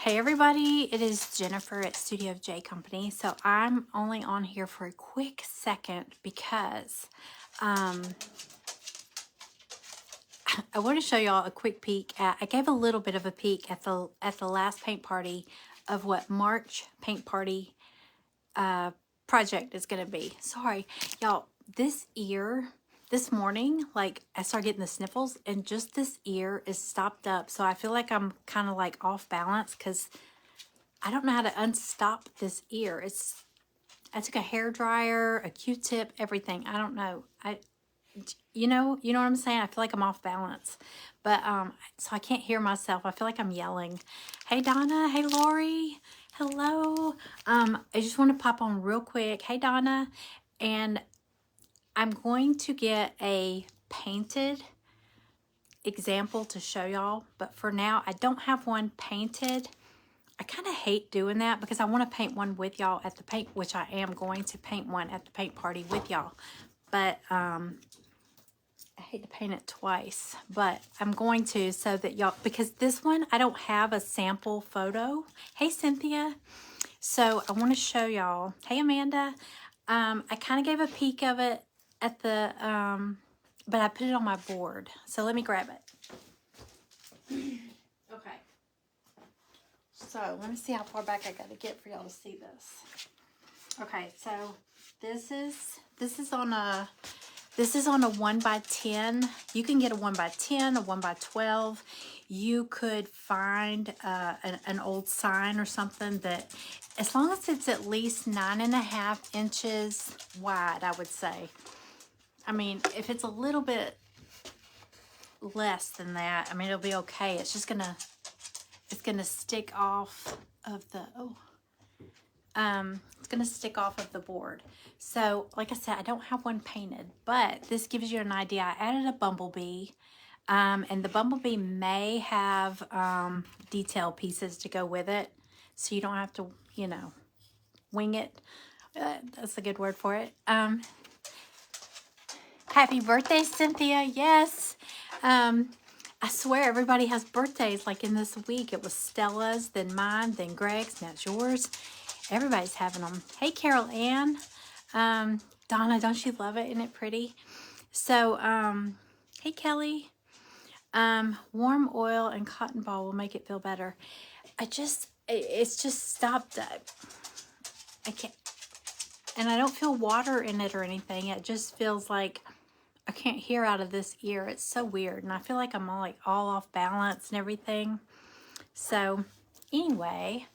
Hey everybody, it is Jennifer at Studio J Company. So I'm only on here for a quick second because I want to show y'all a quick peek at, I gave a little bit of a peek at the last paint party of what March paint party project is going to be. Sorry, y'all, this morning, like I started getting the sniffles and just this ear is stopped up. So I feel like I'm kind of like off balance because I don't know how to unstop this ear. I took a hair dryer, a Q-tip, everything. I don't know. You know what I'm saying? I feel like I'm off balance. But so I can't hear myself. I feel like I'm yelling. Hey Donna, hey Lori. Hello. I just want to pop on real quick. Hey Donna. And I'm going to get a painted example to show y'all, but for now I don't have one painted. I kind of hate doing that because I want to paint one with y'all at the paint, which I am going to paint one at the paint party with y'all. But I hate to paint it twice, but I'm going to so that y'all, because this one, I don't have a sample photo. Hey, Cynthia. So I want to show y'all. Hey, Amanda. I kind of gave a peek of it at the, but I put it on my board. So let me grab it. Okay. So let me see how far back I got to get for y'all to see this. Okay, so this is on a 1x10. You can get a 1x10, a 1x12. You could find an old sign or something that, as long as it's at least 9.5 inches wide, I would say. I mean, if it's a little bit less than that, I mean, it'll be okay. It's just it's gonna stick off of the, it's gonna stick off of the board. So like I said, I don't have one painted, but this gives you an idea. I added a bumblebee, and the bumblebee may have detail pieces to go with it, so you don't have to, you know, wing it. That's a good word for it. Happy birthday, Cynthia. Yes. I swear everybody has birthdays like in this week. It was Stella's, then mine, then Greg's, now it's yours. Everybody's having them. Hey, Carol Ann. Donna, don't you love it? Isn't it pretty? So, hey, Kelly. Warm oil and cotton ball will make it feel better. It's just stopped. I can't, and I don't feel water in it or anything. It just feels like I can't hear out of this ear. It's so weird. And I feel like I'm all off balance and everything. So anyway,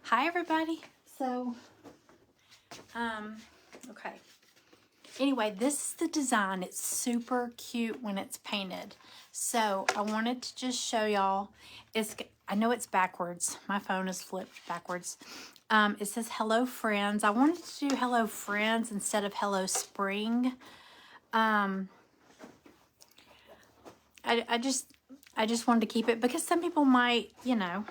hi everybody. So, okay. Anyway, this is the design. It's super cute when it's painted. So I wanted to just show y'all. I know it's backwards. My phone is flipped backwards. It says hello friends. I wanted to do hello friends instead of hello spring. I just wanted to keep it because some people might, you might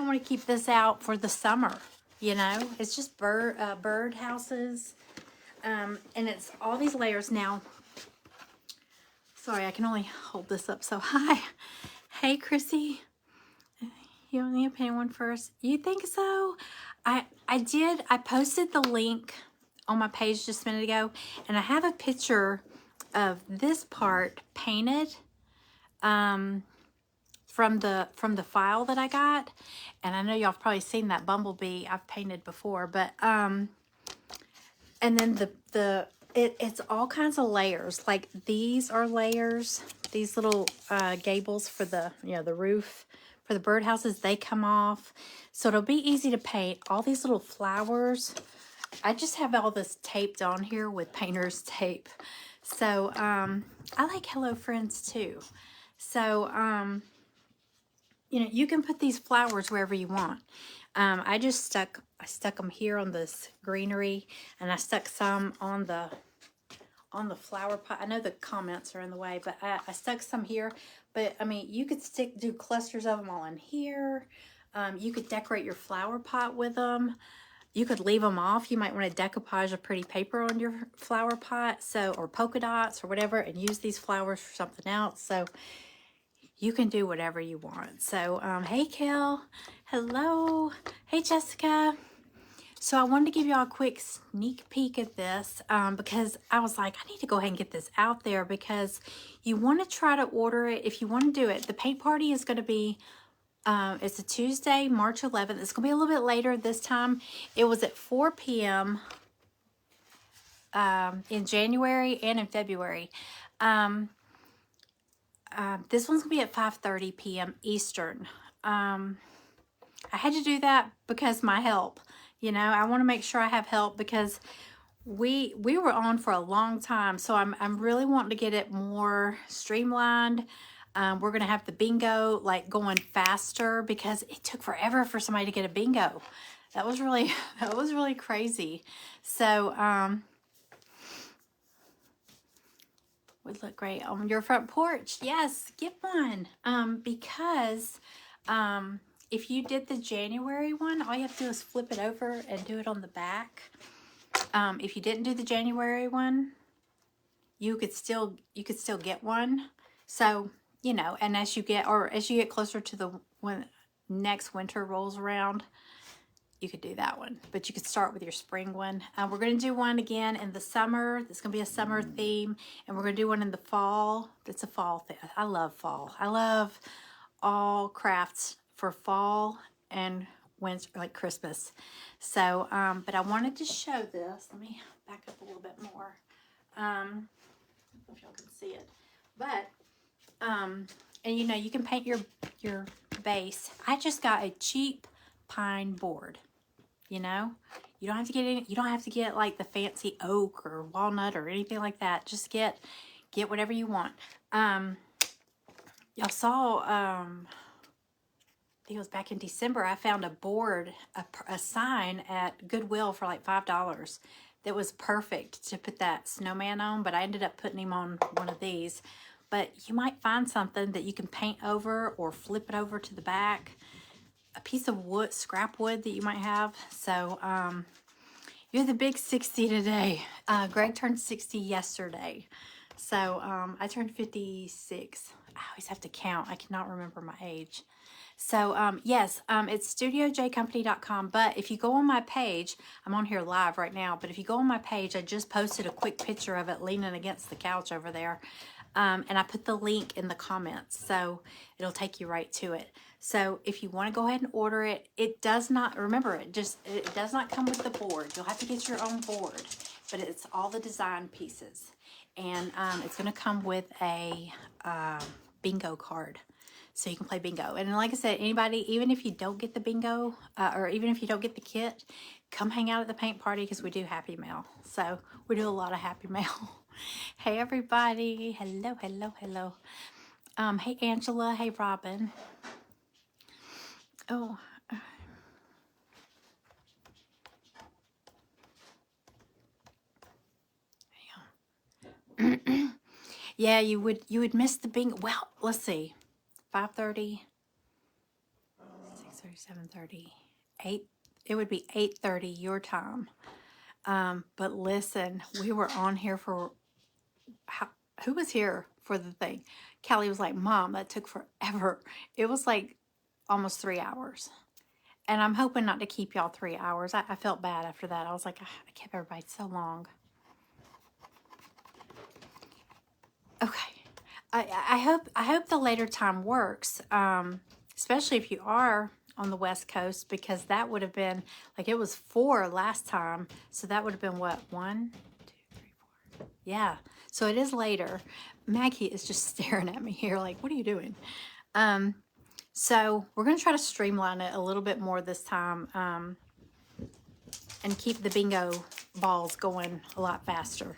want to keep this out for the summer, It's just bird houses, and it's all these layers. Now, sorry, I can only hold this up so high. Hey, Chrissy, you only have paint one first. You think so? I posted the link on my page just a minute ago, and I have a picture of this part painted from the file that I got. And I know y'all have probably seen that bumblebee I've painted before, but and then it's all kinds of layers. Like these are layers, these little gables for the the roof for the birdhouses, they come off, so it'll be easy to paint. All these little flowers, I just have all this taped on here with painter's tape. So I like hello friends too. So you can put these flowers wherever you want. I stuck them here on this greenery, and I stuck some on the flower pot. I know the comments are in the way, but I stuck some here. But I mean, you could do clusters of them all in here. You could decorate your flower pot with them. You could leave them off. You might want to decoupage a pretty paper on your flower pot, or polka dots or whatever, and use these flowers for something else. So you can do whatever you want. So, hey, Kel. Hello. Hey, Jessica. So I wanted to give y'all a quick sneak peek at this because I was like, I need to go ahead and get this out there because you want to try to order it if you want to do it. The paint party is going to be, it's a Tuesday, March 11th. It's going to be a little bit later this time. It was at 4 p.m. In January and in February. This one's going to be at 5:30 p.m. Eastern. I had to do that because my help. You know, I want to make sure I have help because we were on for a long time. So I'm really wanting to get it more streamlined. We're going to have the bingo like going faster because it took forever for somebody to get a bingo. That was really crazy. So, would look great on your front porch. Yes, get one. Because if you did the January one, all you have to do is flip it over and do it on the back. If you didn't do the January one, you could still get one. So, you know, and as you get closer to the when next winter rolls around, you could do that one, but you could start with your spring one. We're going to do one again in the summer. It's going to be a summer theme, and we're going to do one in the fall. It's a fall thing. I love fall. I love all crafts for fall and winter, like Christmas. So, but I wanted to show this. Let me back up a little bit more. I don't know if y'all can see it, but and you know, you can paint your base. I just got a cheap pine board. You know, you don't have to get any, you don't have to get like the fancy oak or walnut or anything like that. Just get whatever you want. Y'all saw, I think it was back in December, I found a board, a sign at Goodwill for like $5 that was perfect to put that snowman on, but I ended up putting him on one of these. But you might find something that you can paint over or flip it over to the back. A piece of wood, scrap wood that you might have. So you're the big 60 today. Greg turned 60 yesterday. So I turned 56. I always have to count. I cannot remember my age. So yes, it's studiojcompany.com. But if you go on my page, I'm on here live right now, but if you go on my page, I just posted a quick picture of it leaning against the couch over there. And I put the link in the comments, so it'll take you right to it. So if you want to go ahead and order it, it does not, remember, it does not come with the board. You'll have to get your own board, but it's all the design pieces. And it's going to come with a bingo card, so you can play bingo. And like I said, anybody, even if you don't get the bingo, or even if you don't get the kit, come hang out at the paint party because we do Happy Mail. So we do a lot of Happy Mail. Hey everybody, hello, hello, hello. Hey Angela, hey Robin. Oh, yeah, you would miss the bingo. Well, let's see, 5:30, 6:30, 7:30, 8. It would be 8:30 your time. But listen, we were on here for who was here for the thing? Callie was like, Mom, that took forever. It was like almost 3 hours. And I'm hoping not to keep y'all 3 hours. I felt bad after that. I was like, I kept everybody so long. Okay. I hope the later time works, especially if you are on the West Coast, because that would have been, like, it was 4 last time. So that would have been what, 1, 2, 3, 4. Yeah. So it is later. Maggie is just staring at me here like, what are you doing? So we're going to try to streamline it a little bit more this time, and keep the bingo balls going a lot faster.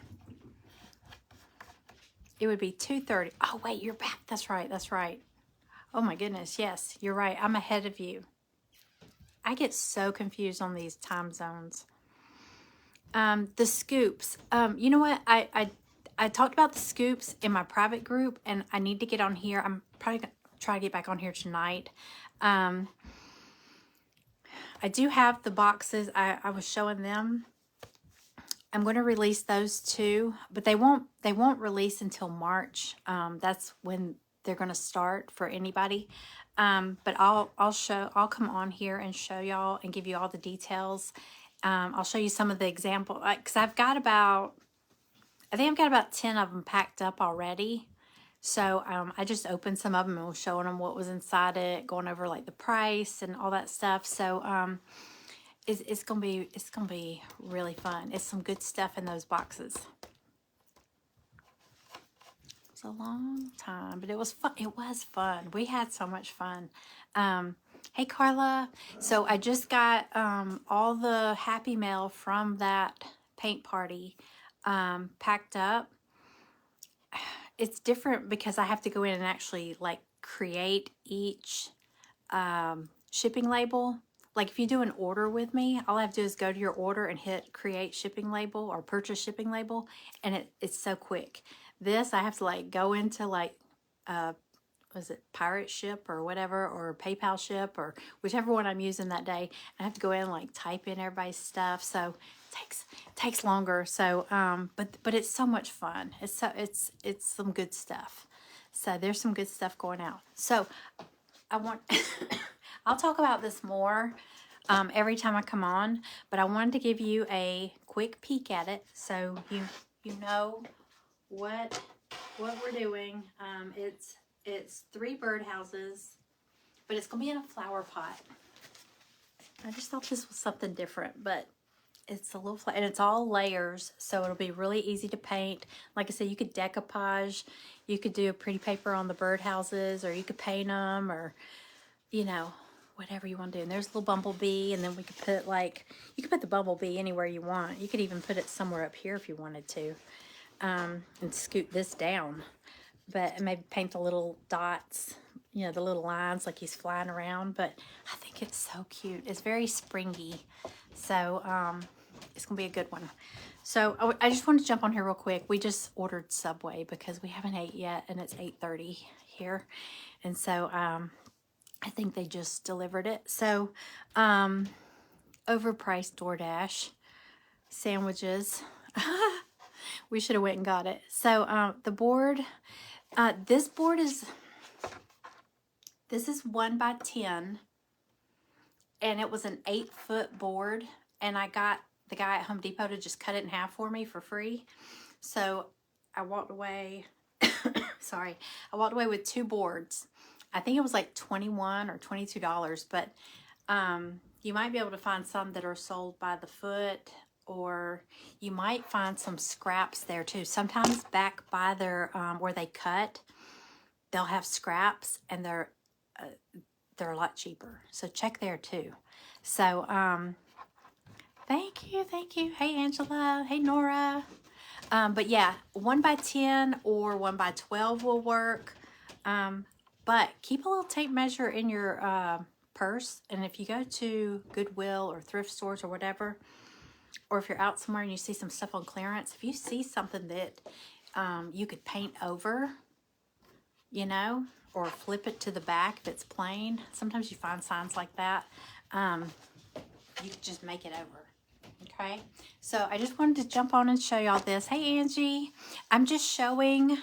It would be 2:30. Oh, wait, you're back. That's right. That's right. Oh, my goodness. Yes, you're right. I'm ahead of you. I get so confused on these time zones. The scoops. You know what? I talked about the scoops in my private group, and I need to get on here. I'm probably going to try to get back on here tonight. I do have the boxes. I was showing them. I'm going to release those too, but they won't release until March. That's when they're going to start for anybody. But I'll come on here and show y'all and give you all the details. I'll show you some of the example, because I think I've got about 10 of them packed up already. So I just opened some of them and was showing them what was inside it, going over like the price and all that stuff. So it's gonna be really fun. It's some good stuff in those boxes. It's a long time, but it was fun. It was fun. We had so much fun. Hey Carla, so I just got all the Happy Mail from that paint party packed up. It's different because I have to go in and actually like create each shipping label. Like if you do an order with me, all I have to do is go to your order and hit create shipping label or purchase shipping label, and it's so quick. This I have to like go into like was it Pirate Ship or whatever, or PayPal Ship, or whichever one I'm using that day. I have to go in and like type in everybody's stuff, so it takes longer. So but it's so much fun. It's some good stuff. So there's some good stuff going out. So I want I'll talk about this more every time I come on, but I wanted to give you a quick peek at it so you know what we're doing. It's 3 birdhouses, but it's gonna be in a flower pot. I just thought this was something different, but it's a little flat, and it's all layers, so it'll be really easy to paint. Like I said, you could decoupage, you could do a pretty paper on the birdhouses, or you could paint them, or you know, whatever you want to do. And there's a little bumblebee, and then we could put like, you could put the bumblebee anywhere you want. You could even put it somewhere up here if you wanted to, and scoot this down. But maybe paint the little dots, you know, the little lines like he's flying around. But I think it's so cute. It's very springy. So it's going to be a good one. So I just wanted to jump on here real quick. We just ordered Subway because we haven't ate yet, and it's 8:30 here. And so I think they just delivered it. So overpriced DoorDash sandwiches. We should have went and got it. So the board, this board is 1 by 10, and it was an 8-foot board, and I got the guy at Home Depot to just cut it in half for me for free. So I walked away, sorry, I walked away with 2 boards. I think it was like $21 or $22, but you might be able to find some that are sold by the foot, or you might find some scraps there too. Sometimes back by their where they cut, they'll have scraps, and they're a lot cheaper. So check there too. So thank you. Hey Angela, hey Nora. But yeah, 1 by 10 or 1 by 12 will work. But keep a little tape measure in your purse, and if you go to Goodwill or thrift stores or whatever, or if you're out somewhere and you see some stuff on clearance, if you see something that you could paint over, you know, or flip it to the back that's plain. Sometimes you find signs like that. You could just make it over. Okay, so I just wanted to jump on and show y'all this. Hey Angie, I'm just showing.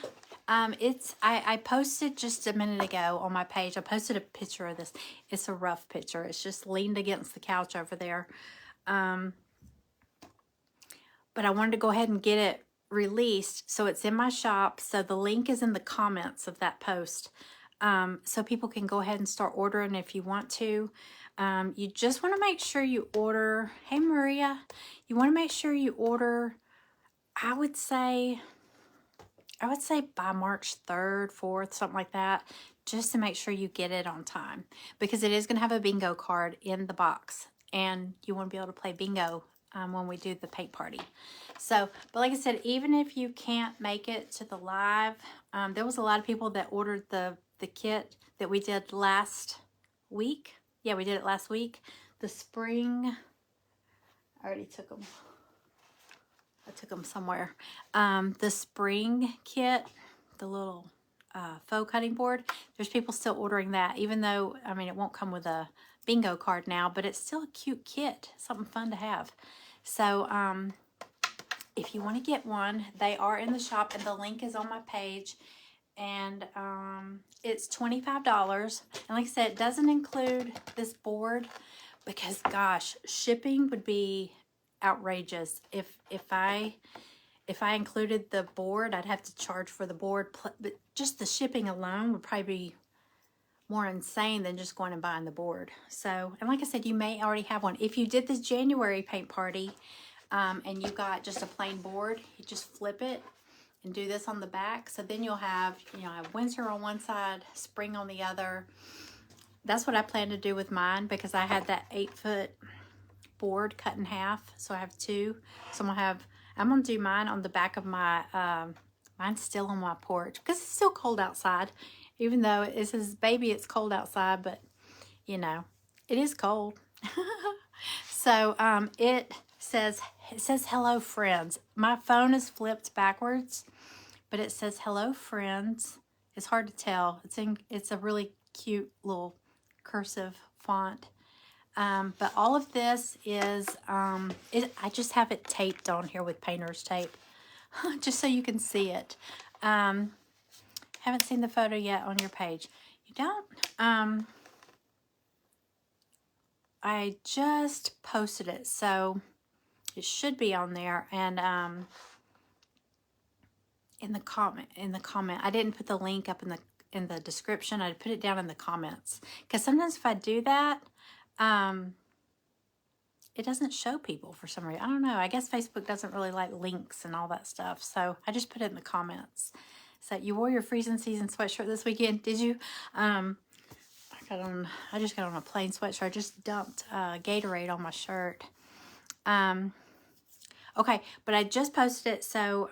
I posted just a minute ago on my page. I posted a picture of this. It's a rough picture. It's just leaned against the couch over there. But I wanted to go ahead and get it released, so it's in my shop. So the link is in the comments of that post, so people can go ahead and start ordering if you want to. You just want to make sure you order. Hey Maria, you want to make sure you order. I would say by March 3rd, 4th, something like that, just to make sure you get it on time, because it is going to have a bingo card in the box, and you want to be able to play bingo when we do the paint party. So, but like I said, even if you can't make it to the live, there was a lot of people that ordered the kit that we did last week. Yeah, we did it last week. The spring, I already took them. I took them somewhere. The spring kit, the little faux cutting board, there's people still ordering that, even though, I mean, it won't come with a bingo card now, but it's still a cute kit, something fun to have. So if you want to get one, they are in the shop, and the link is on my page. and it's $25. And like I said, it doesn't include this board because, gosh, shipping would be outrageous. If I included the board, I'd have to charge for the board, but just the shipping alone would probably be more insane than just going and buying the board. So, and like I said, you may already have one. If you did this January paint party, and you got just a plain board, you just flip it and do this on the back. So then you'll have, have winter on one side, spring on the other. That's what I plan to do with mine because I had that 8-foot board cut in half. So I have two. So I'm gonna do mine on the back of my, mine's still on my porch because it's still cold outside. Even though it says, baby, it's cold outside, but it is cold. So it says hello friends. My phone is flipped backwards, but it says hello friends. It's hard to tell. It's a really cute little cursive font. But all of this is I just have it taped on here with painter's tape, just so you can see it. Haven't seen the photo yet on your page. You don't? I just posted it, so it should be on there. And in the comment, I didn't put the link up in the description. I put it down in the comments because sometimes if I do that, it doesn't show people for some reason. I don't know. I guess Facebook doesn't really like links and all that stuff. So I just put it in the comments. So you wore your freezing season sweatshirt this weekend, did you? I just got on a plain sweatshirt. I just dumped Gatorade on my shirt. Okay, but I just posted it. So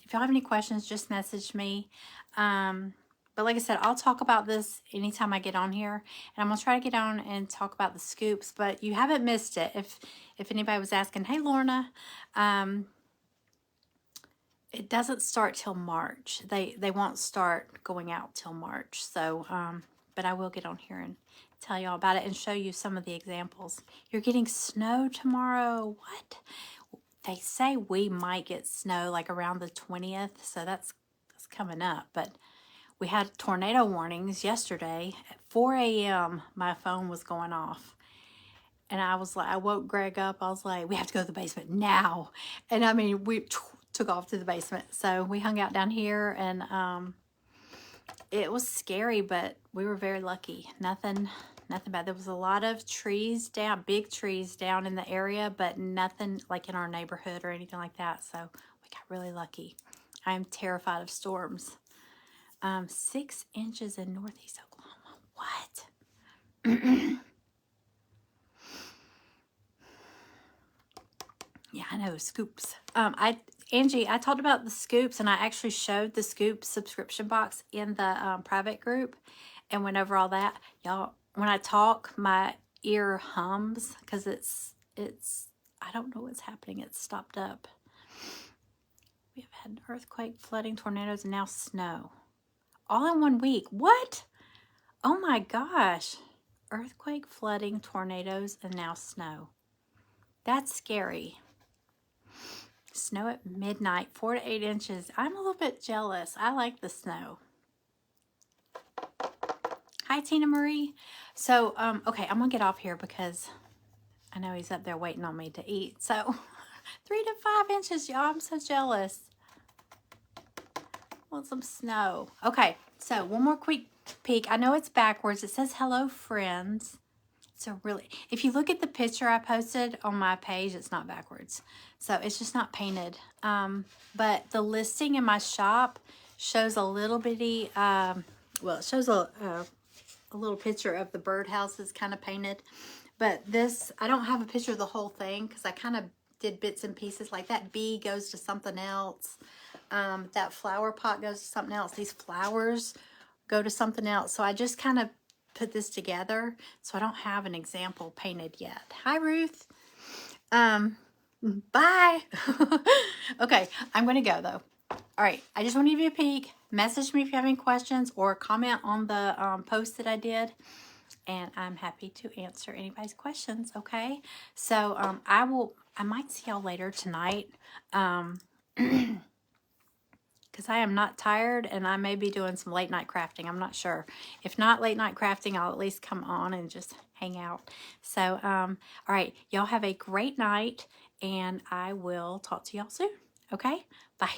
if y'all have any questions, just message me. But like I said, I'll talk about this anytime I get on here. And I'm going to try to get on and talk about the scoops. But you haven't missed it. If anybody was asking, hey, Lorna, it doesn't start till March. They won't start going out till March. So, but I will get on here and tell y'all about it and show you some of the examples. You're getting snow tomorrow. What? They say we might get snow like around the 20th. So that's coming up. But we had tornado warnings yesterday. At 4 a.m., my phone was going off. And I was like, I woke Greg up. I was like, we have to go to the basement now. And I mean, we took off to the basement. So we hung out down here, and it was scary, but we were very lucky. Nothing bad. There was a lot of trees down, big trees down in the area, but nothing like in our neighborhood or anything like that. So we got really lucky. I am terrified of storms. 6 inches in Northeast Oklahoma. What? Yeah, I know, scoops. Angie, I talked about the scoops, and I actually showed the scoop subscription box in the private group and went over all that. Y'all, when I talk, my ear hums because it's I don't know what's happening. It's stopped up. We have had earthquake, flooding, tornadoes, and now snow. All in 1 week. What? Oh my gosh. Earthquake, flooding, tornadoes, and now snow. That's scary. Snow at midnight, 4 to 8 inches. I'm a little bit jealous. I like the snow. Hi, Tina Marie. So, okay, I'm going to get off here because I know he's up there waiting on me to eat. So, 3 to 5 inches, y'all. I'm so jealous. Want some snow. Okay, so one more quick peek. I know it's backwards. It says hello, friends. So really, if you look at the picture I posted on my page, it's not backwards. So it's just not painted. But the listing in my shop shows a little bitty, it shows a little picture of the birdhouses kind of painted. But this, I don't have a picture of the whole thing because I kind of did bits and pieces. Like that bee goes to something else. That flower pot goes to something else. These flowers go to something else. So I just kind of put this together, so I don't have an example painted yet. Hi, Ruth. Bye. Okay, I'm gonna go though. All right, I just want to give you a peek. Message me if you have any questions or comment on the post that I did, and I'm happy to answer anybody's questions. Okay, so I might see y'all later tonight. because I am not tired, and I may be doing some late night crafting. I'm not sure. If not late night crafting, I'll at least come on and just hang out. So, all right, y'all have a great night, and I will talk to y'all soon. Okay? Bye.